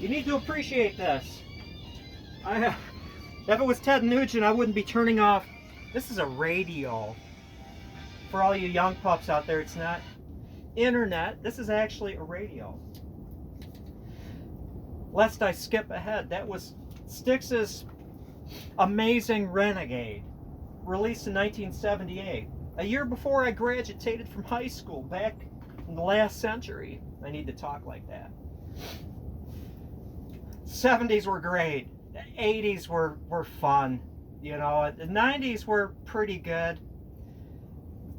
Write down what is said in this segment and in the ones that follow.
You need to appreciate this. If it was Ted Nugent, I wouldn't be turning off. This is a radio. For all you young pups out there, it's not internet. This is actually a radio. Lest I skip ahead, that was Styx's Amazing Renegade, released in 1978, a year before I graduated from high school, back in the last century. I need to talk like that. 70s were great. The 80s were fun. You know, the 90s were pretty good.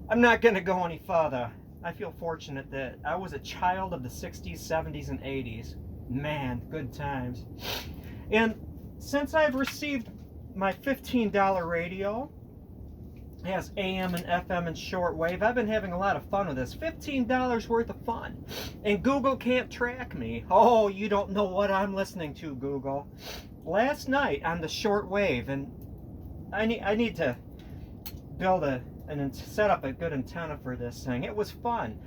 I'm not going to go any further. I feel fortunate that I was a child of the 60s, 70s, and 80s. Man, good times. And since I've received my $15 radio, it has AM and FM and shortwave, I've been having a lot of fun with this. $15 worth of fun. And Google can't track me. Oh, you don't know what I'm listening to, Google. Last night on the shortwave, and I need to build and set up a good antenna for this thing. It was fun.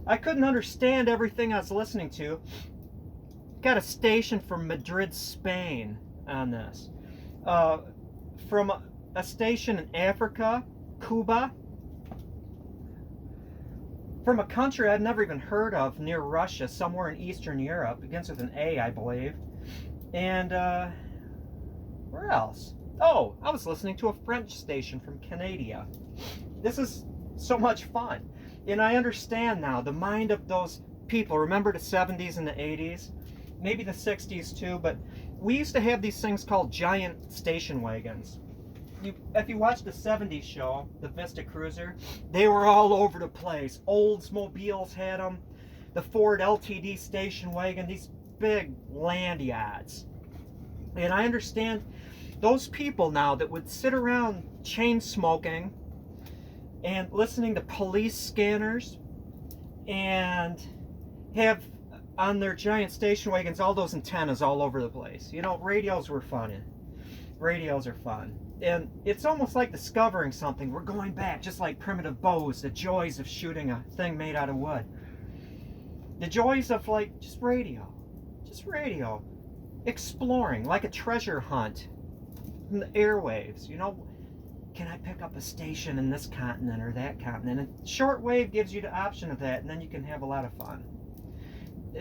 I couldn't understand everything I was listening to. Got a station from Madrid, Spain on this. From a station in Africa, Cuba. From a country I've never even heard of near Russia, somewhere in Eastern Europe. Begins with an A, I believe. And where else? Oh, I was listening to a French station from Canada. This is so much fun. And I understand now the mind of those people. Remember the 70s and the 80s? Maybe the 60s too, but we used to have these things called giant station wagons. If you watch the 70s show, the Vista Cruiser, they were all over the place. Oldsmobiles had them. The Ford LTD station wagon, these big land yachts. And I understand those people now that would sit around chain smoking and listening to police scanners and have on their giant station wagons all those antennas all over the place. You know, radios were fun. Radios are fun. And it's almost like discovering something. We're going back, just like primitive bows, the joys of shooting a thing made out of wood. The joys of, like, just radio. Just radio. Exploring, like a treasure hunt in the airwaves. You know, can I pick up a station in this continent or that continent? And shortwave gives you the option of that, and then you can have a lot of fun.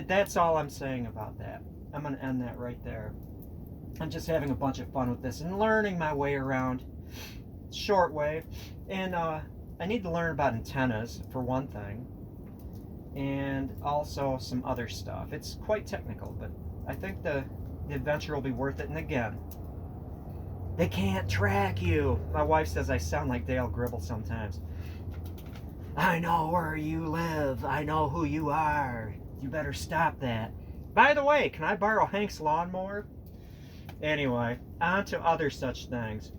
That's all I'm saying about that. I'm going to end that right there. I'm just having a bunch of fun with this and learning my way around shortwave. And I need to learn about antennas, for one thing, and also some other stuff. It's quite technical, but I think the adventure will be worth it. And again, they can't track you. My wife says I sound like Dale Gribble sometimes. I know where you live. I know who you are. You better stop that. By the way, can I borrow Hank's lawnmower? Anyway, on to other such things.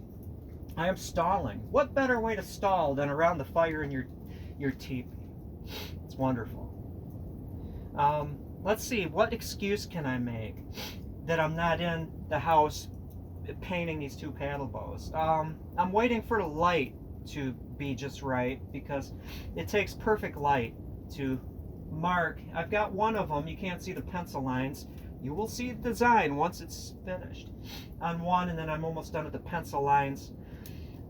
I am stalling. What better way to stall than around the fire in your teepee? It's wonderful. Let's see, what excuse can I make that I'm not in the house painting these two paddle bows? I'm waiting for the light to be just right, because it takes perfect light to mark. I've got one of them. You can't see the pencil lines. You will see the design once it's finished on one, and then I'm almost done with the pencil lines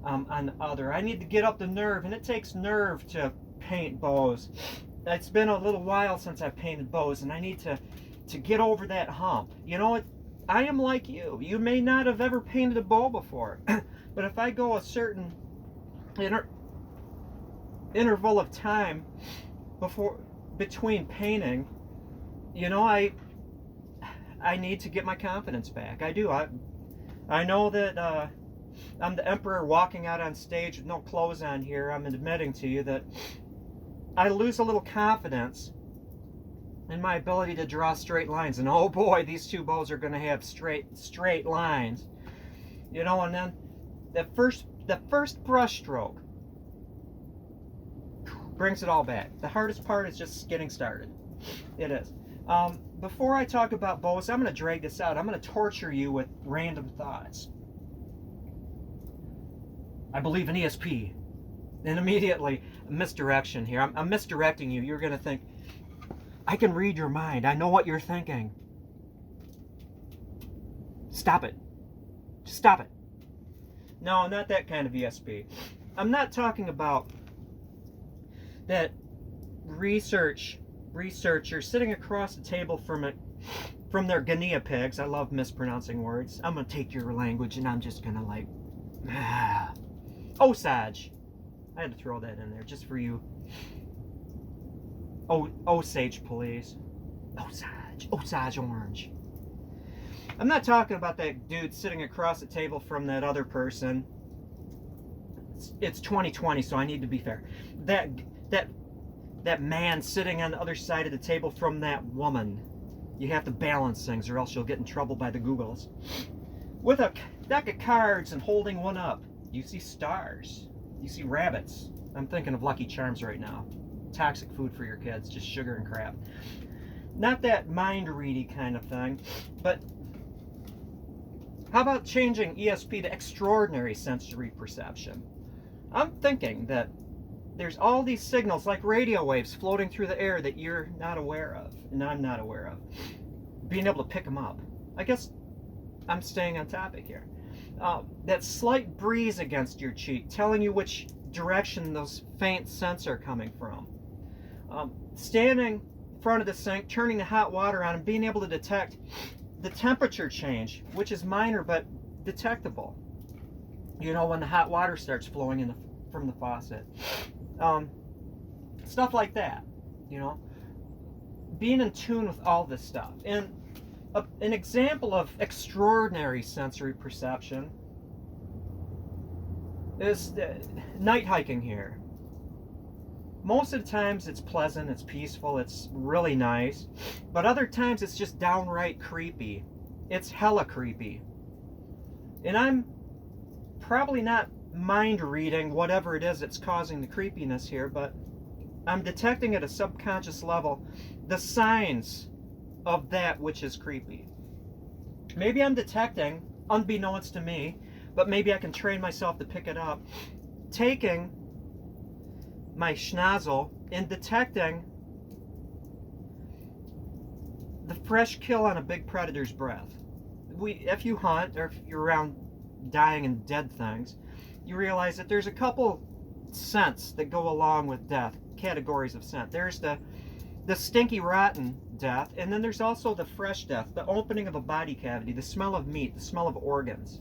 on the other. I need to get up the nerve, and it takes nerve to paint bows. It's been a little while since I've painted bows, and I need to get over that hump. You know, I am like you. You may not have ever painted a bow before, but if I go a certain interval of time between painting, you know, I need to get my confidence back. I do. I know that I'm the emperor walking out on stage with no clothes on here. I'm admitting to you that I lose a little confidence in my ability to draw straight lines. And oh boy, these two bows are going to have straight lines. You know, and then the first brush stroke brings it all back. The hardest part is just getting started. It is. Before I talk about bows, I'm going to drag this out. I'm going to torture you with random thoughts. I believe in ESP. And immediately, misdirection here. I'm misdirecting you. You're going to think, I can read your mind. I know what you're thinking. Stop it. Just stop it. No, not that kind of ESP. I'm not talking about that researcher sitting across the table from their guinea pigs. I love mispronouncing words. I'm gonna take your language and I'm just gonna like Osage. I had to throw that in there just for you. Osage police. Osage orange. I'm not talking about that dude sitting across the table from that other person. It's 2020, so I need to be fair. That man sitting on the other side of the table from that woman. You have to balance things or else you'll get in trouble by the Googles. With a deck of cards and holding one up, you see stars. You see rabbits. I'm thinking of Lucky Charms right now. Toxic food for your kids, just sugar and crap. Not that mind-ready kind of thing, but how about changing ESP to extraordinary sensory perception? I'm thinking that there's all these signals like radio waves floating through the air that you're not aware of, and I'm not aware of. Being able to pick them up. I guess I'm staying on topic here. That slight breeze against your cheek telling you which direction those faint scents are coming from. Standing in front of the sink, turning the hot water on and being able to detect the temperature change, which is minor but detectable. You know, when the hot water starts flowing from the faucet. Stuff like that, you know. Being in tune with all this stuff. And an example of extraordinary sensory perception is night hiking here. Most of the times it's pleasant, it's peaceful, it's really nice. But other times it's just downright creepy. It's hella creepy. And I'm probably not mind reading whatever it is that's causing the creepiness here, but I'm detecting at a subconscious level the signs of that which is creepy. Maybe I'm detecting, unbeknownst to me, but maybe I can train myself to pick it up, taking my schnozzle and detecting the fresh kill on a big predator's breath. If you hunt or if you're around dying and dead things, you realize that there's a couple scents that go along with death, categories of scent. There's the stinky rotten death, and then there's also the fresh death, the opening of a body cavity, the smell of meat, the smell of organs.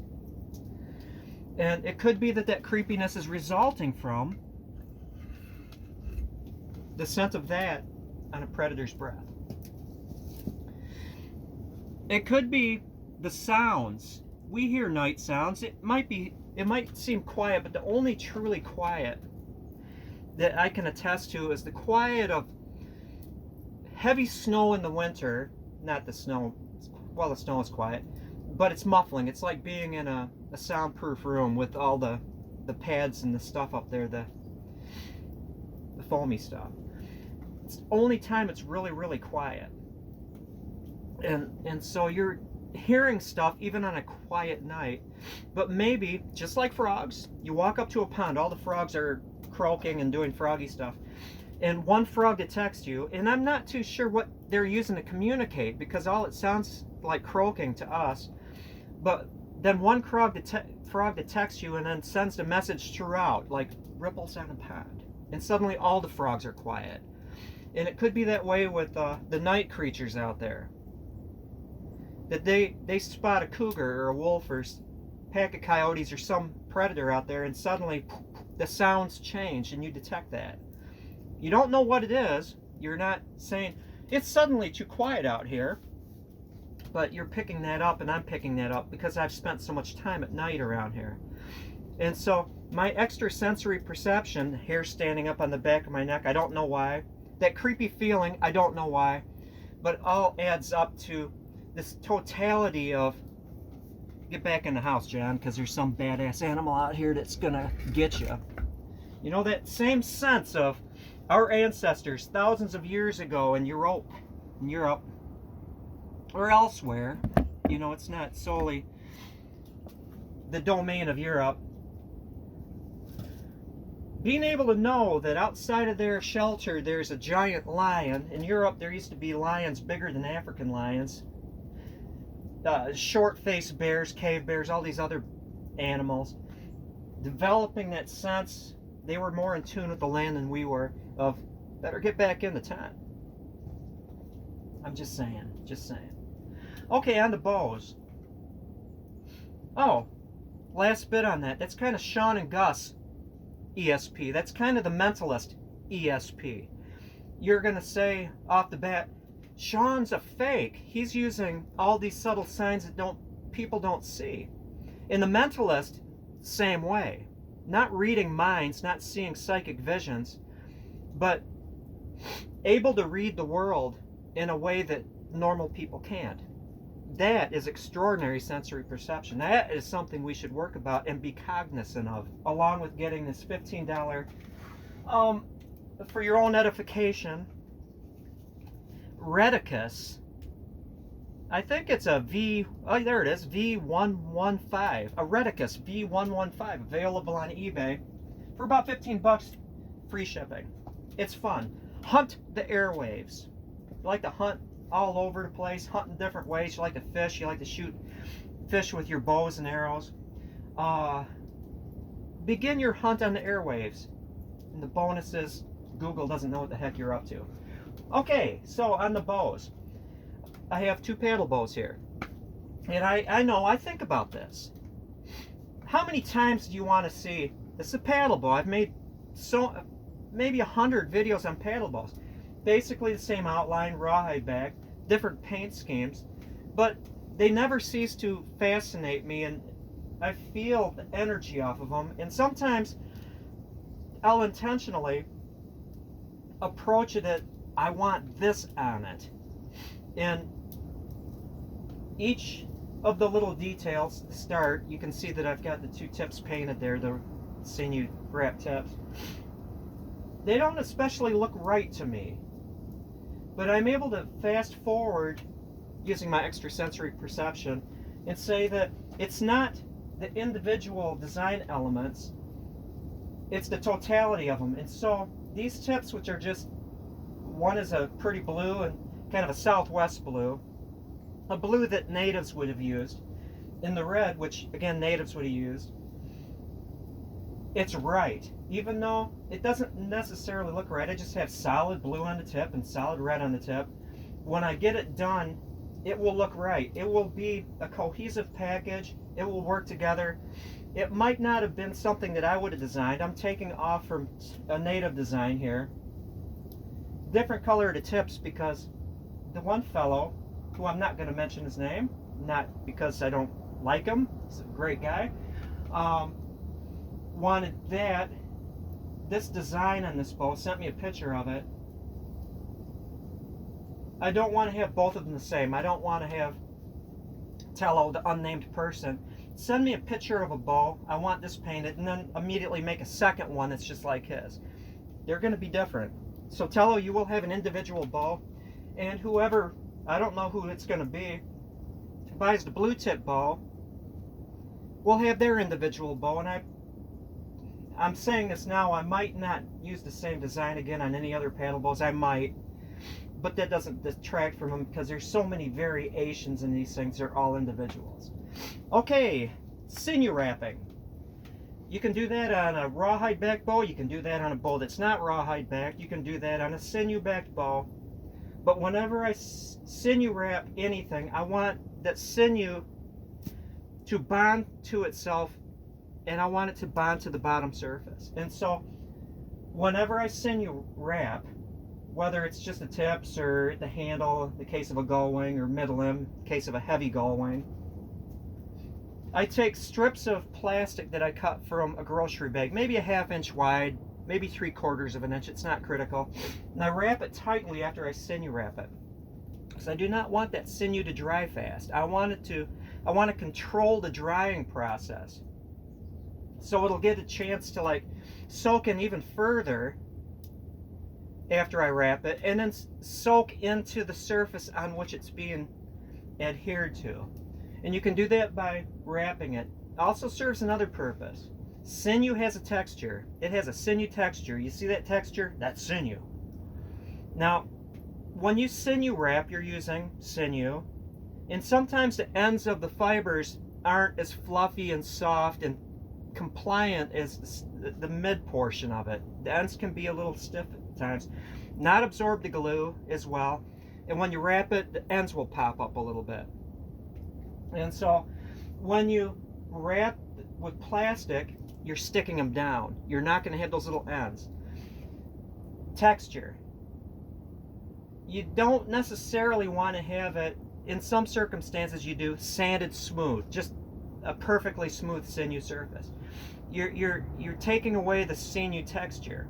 And it could be that creepiness is resulting from the scent of that on a predator's breath. It could be the sounds. We hear night sounds. It might seem quiet, but the only truly quiet that I can attest to is the quiet of heavy snow in the winter. Not the snow, well, the snow is quiet, but it's muffling. It's like being in a soundproof room with all the pads and the stuff up there, the foamy stuff. It's the only time it's really, really quiet. And so you're hearing stuff even on a quiet night. But maybe, just like frogs, you walk up to a pond, all the frogs are croaking and doing froggy stuff, and one frog detects you, and I'm not too sure what they're using to communicate, because all it sounds like croaking to us, but then one frog detects you and then sends a message throughout, like ripples on a pond, and suddenly all the frogs are quiet. And it could be that way with the night creatures out there, that they spot a cougar or a wolf or pack of coyotes or some predator out there, and suddenly the sounds change and you detect that. You don't know what it is. You're not saying, it's suddenly too quiet out here, but you're picking that up, and I'm picking that up because I've spent so much time at night around here. And so my extrasensory perception, hair standing up on the back of my neck, I don't know why. That creepy feeling, I don't know why. But it all adds up to this totality of, get back in the house, John, because there's some badass animal out here that's gonna get you. You know, that same sense of our ancestors thousands of years ago in Europe, or elsewhere. You know, it's not solely the domain of Europe. Being able to know that outside of their shelter there's a giant lion. In Europe there used to be lions bigger than African lions. short-faced bears, cave bears, all these other animals, developing that sense. They were more in tune with the land than we were, of better get back in the tent. I'm just saying, just saying. Okay, on the bows. Oh, last bit on that. That's kind of Sean and Gus ESP. That's kind of the mentalist ESP. You're going to say off the bat, Sean's a fake. He's using all these subtle signs that people don't see. In the mentalist, same way. Not reading minds, not seeing psychic visions, but able to read the world in a way that normal people can't. That is extraordinary sensory perception. That is something we should work about and be cognizant of, along with getting this $15, for your own edification, Reticus. I think it's a there it is, V115. A Reticus V115, available on eBay for about 15 bucks, free shipping. It's fun. Hunt the airwaves. You like to hunt all over the place, hunt in different ways. You like to fish, you like to shoot fish with your bows and arrows. Begin your hunt on the airwaves. And the bonus is Google doesn't know what the heck you're up to. Okay, so on the bows. I have 2 paddle bows here. And I know, I think about this. How many times do you want to see, this is a paddle bow. I've made maybe 100 videos on paddle bows. Basically the same outline, rawhide back, different paint schemes, but they never cease to fascinate me, and I feel the energy off of them. And sometimes I'll intentionally approach it at, I want this on it. And each of the little details start, you can see that I've got the 2 tips painted there, the sinew wrap tips. They don't especially look right to me, but I'm able to fast forward using my extrasensory perception and say that it's not the individual design elements, it's the totality of them. And so these tips, which are just, one is a pretty blue and kind of a southwest blue, a blue that natives would have used, and the red, which again natives would have used, it's right. Even though it doesn't necessarily look right, I just have solid blue on the tip and solid red on the tip. When I get it done, it will look right. It will be a cohesive package. It will work together. It might not have been something that I would have designed. I'm taking off from a native design here. Different color of the tips, because the one fellow, who I'm not going to mention his name, not because I don't like him, he's a great guy, wanted this design on this bow, sent me a picture of it. I don't want to have both of them the same. I don't want to have Tello, the unnamed person, send me a picture of a bow, I want this painted, and then immediately make a second one that's just like his. They're going to be different. So Tello, you will have an individual bow, and whoever, I don't know who it's going to be, buys the blue tip bow will have their individual bow. And I'm saying this now, I might not use the same design again on any other paddle bows. I might, but that doesn't detract from them, because there's so many variations in these things. They're all individuals. Okay, sinew wrapping. You can do that on a rawhide back bow. You can do that on a bow that's not rawhide back. You can do that on a sinew backed bow. But whenever I sinew wrap anything, I want that sinew to bond to itself, and I want it to bond to the bottom surface. And so whenever I sinew wrap, whether it's just the tips or the handle in the case of a gull wing, or middle limb in the case of a heavy gull wing, I take strips of plastic that I cut from a grocery bag, maybe a 1/2 inch wide, maybe 3/4 of an inch, it's not critical, and I wrap it tightly after I sinew wrap it, because I do not want that sinew to dry fast. I want to control the drying process, so it'll get a chance to like soak in even further after I wrap it, and then soak into the surface on which it's being adhered to. And you can do that by wrapping it. It also serves another purpose. Sinew has a texture. It has a sinew texture. You see that texture? That's sinew. Now, when you sinew wrap, you're using sinew, And sometimes the ends of the fibers aren't as fluffy and soft and compliant as the mid portion of it. The ends can be a little stiff at times. Not absorb the glue as well. And when you wrap it, the ends will pop up a little bit. And so when you wrap with plastic, you're sticking them down. You're not going to have those little ends. Texture. You don't necessarily want to have it, in some circumstances you do, sanded smooth, just a perfectly smooth sinew surface. You're taking away the sinew texture.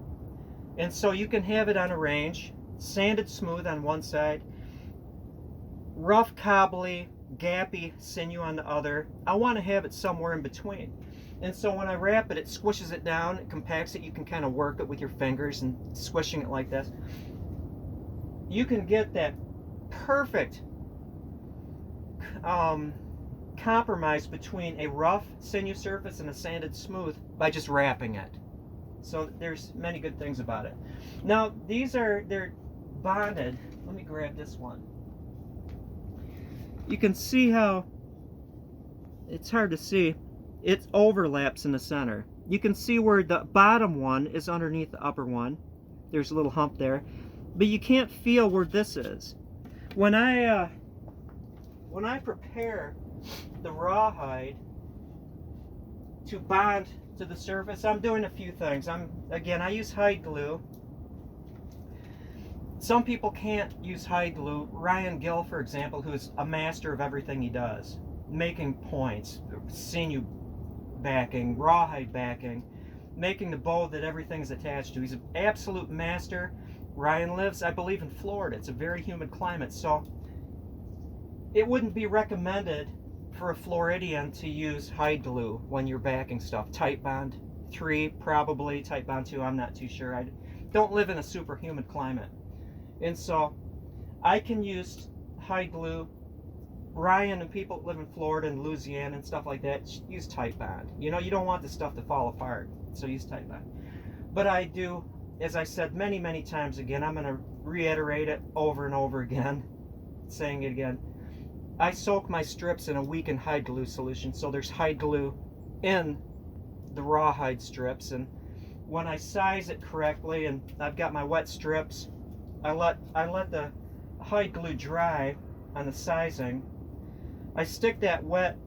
And so you can have it on a range, sanded smooth on one side, rough, cobbly, gappy sinew on the other. I want to have it somewhere in between. And so when I wrap it, it squishes it down, it compacts it. You can kind of work it with your fingers and squishing it like this. You can get that perfect compromise between a rough sinew surface and a sanded smooth by just wrapping it. So there's many good things about it. Now they're bonded. Let me grab this one. You can see how it's hard to see. It overlaps in the center. You can see where the bottom one is underneath the upper one. There's a little hump there, but you can't feel where this is. When I prepare the rawhide to bond to the surface, I'm doing a few things. I use hide glue. Some people can't use hide glue. Ryan Gill, for example, who's a master of everything he does, making points, sinew backing, rawhide backing, making the bow that everything's attached to. He's an absolute master. Ryan lives, I believe, in Florida. It's a very humid climate, so it wouldn't be recommended for a Floridian to use hide glue when you're backing stuff. Titebond 3, probably. Titebond 2, I'm not too sure. I don't live in a super humid climate. And so I can use hide glue. Ryan and people that live in Florida and Louisiana and stuff like that use Titebond. You know, you don't want the stuff to fall apart, so use Titebond. But I do, as I said many, many times again, I'm going to reiterate it over and over again, saying it again. I soak my strips in a weakened hide glue solution, so there's hide glue in the rawhide strips. And when I size it correctly, and I've got my wet strips, I let the hide glue dry on the sizing. I stick that wet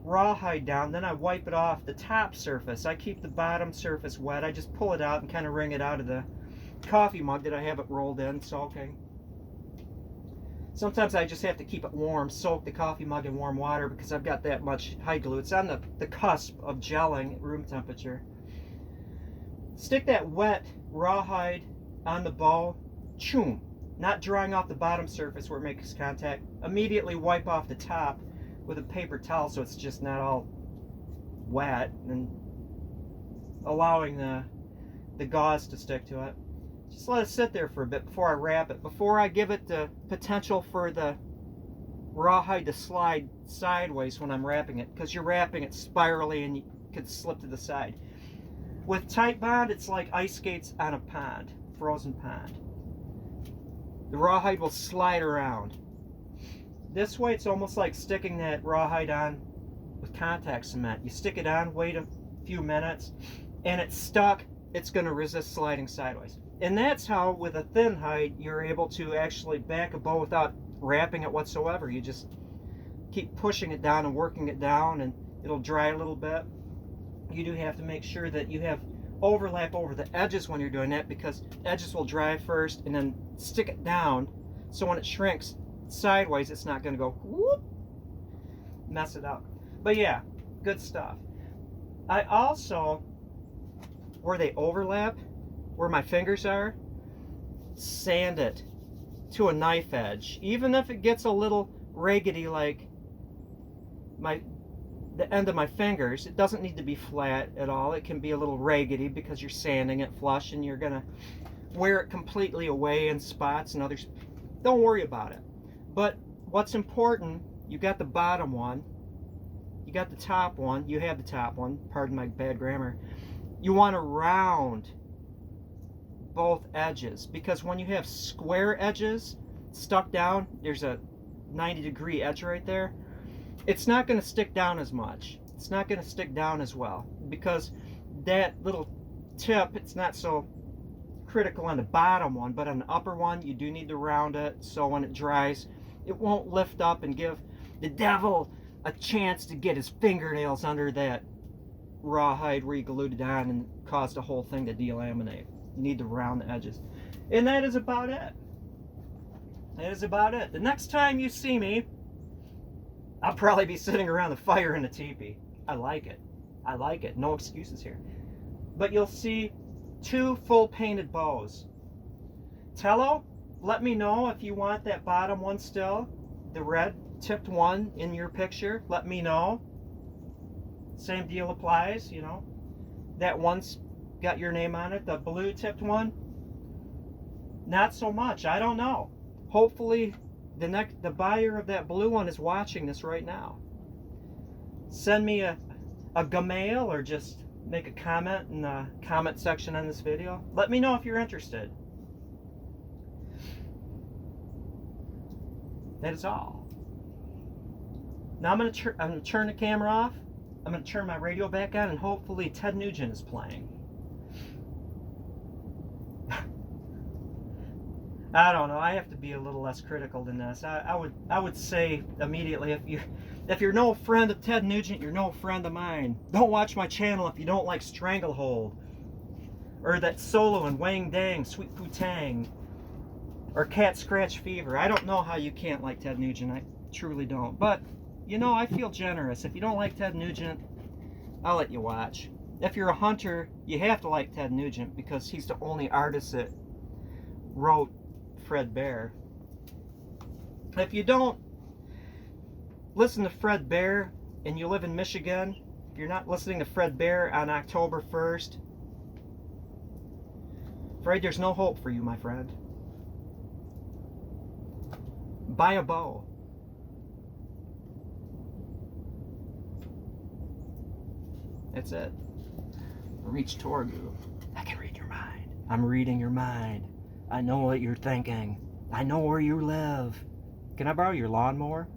rawhide down, then I wipe it off the top surface. I keep the bottom surface wet. I just pull it out and kind of wring it out of the coffee mug that I have it rolled in, soaking. Sometimes I just have to keep it warm, soak the coffee mug in warm water because I've got that much hide glue. It's on the cusp of gelling at room temperature. Stick that wet rawhide on the bow, choom, not drying off the bottom surface where it makes contact. Immediately wipe off the top with a paper towel so it's just not all wet and allowing the gauze to stick to it. Just let it sit there for a bit before I wrap it, before I give it the potential for the rawhide to slide sideways when I'm wrapping it, because you're wrapping it spirally and you could slip to the side. With Titebond, it's like ice skates on a pond, frozen pond. The rawhide will slide around. This way, it's almost like sticking that rawhide on with contact cement. You stick it on, wait a few minutes, and it's stuck. It's going to resist sliding sideways. And that's how, with a thin hide, you're able to actually back a bow without wrapping it whatsoever. You just keep pushing it down and working it down, and it'll dry a little bit. You do have to make sure that you have overlap over the edges when you're doing that, because edges will dry first and then stick it down, so when it shrinks sideways it's not going to go whoop, mess it up. But yeah, good stuff. I also, where they overlap, where my fingers are, sand it to a knife edge, even if it gets a little raggedy like the end of my fingers. It doesn't need to be flat at all. It can be a little raggedy because you're sanding it flush and you're gonna wear it completely away in spots and others. Don't worry about it. But what's important, you got the bottom one, you got the top one, you have the top one, pardon my bad grammar. You want to round both edges, because when you have square edges stuck down, there's a 90-degree edge right there, it's not going to stick down as much. It's not going to stick down as well because that little tip, it's not so critical on the bottom one, but on the upper one, you do need to round it so when it dries, it won't lift up and give the devil a chance to get his fingernails under that rawhide where you glued it on and cause the whole thing to delaminate. You need to round the edges. And that is about it. That is about it. The next time you see me, I'll probably be sitting around the fire in a teepee. I like it. I like it. No excuses here. But you'll see 2 full painted bows. Tello, let me know if you want that bottom one still, the red tipped one in your picture. Let me know. Same deal applies, you know. That one's got your name on it, the blue tipped one. Not so much. I don't know. Hopefully the buyer of that blue one is watching this right now. Send me a Gmail or just make a comment in the comment section on this video. Let me know if you're interested. That is all. Now I'm going to turn the camera off. I'm going to turn my radio back on and hopefully Ted Nugent is playing. I don't know. I have to be a little less critical than this. I would say immediately, if you're no friend of Ted Nugent, you're no friend of mine. Don't watch my channel if you don't like Stranglehold, or that solo in Wang Dang, Sweet Poo Tang, or Cat Scratch Fever. I don't know how you can't like Ted Nugent. I truly don't. But you know, I feel generous. If you don't like Ted Nugent, I'll let you watch. If you're a hunter, you have to like Ted Nugent because he's the only artist that wrote Fred Bear. If you don't listen to Fred Bear and you live in Michigan, if you're not listening to Fred Bear on October 1st, afraid there's no hope for you, my friend. Buy a bow. That's it. Reach toward you. I can read your mind. I'm reading your mind. I know what you're thinking. I know where you live. Can I borrow your lawnmower?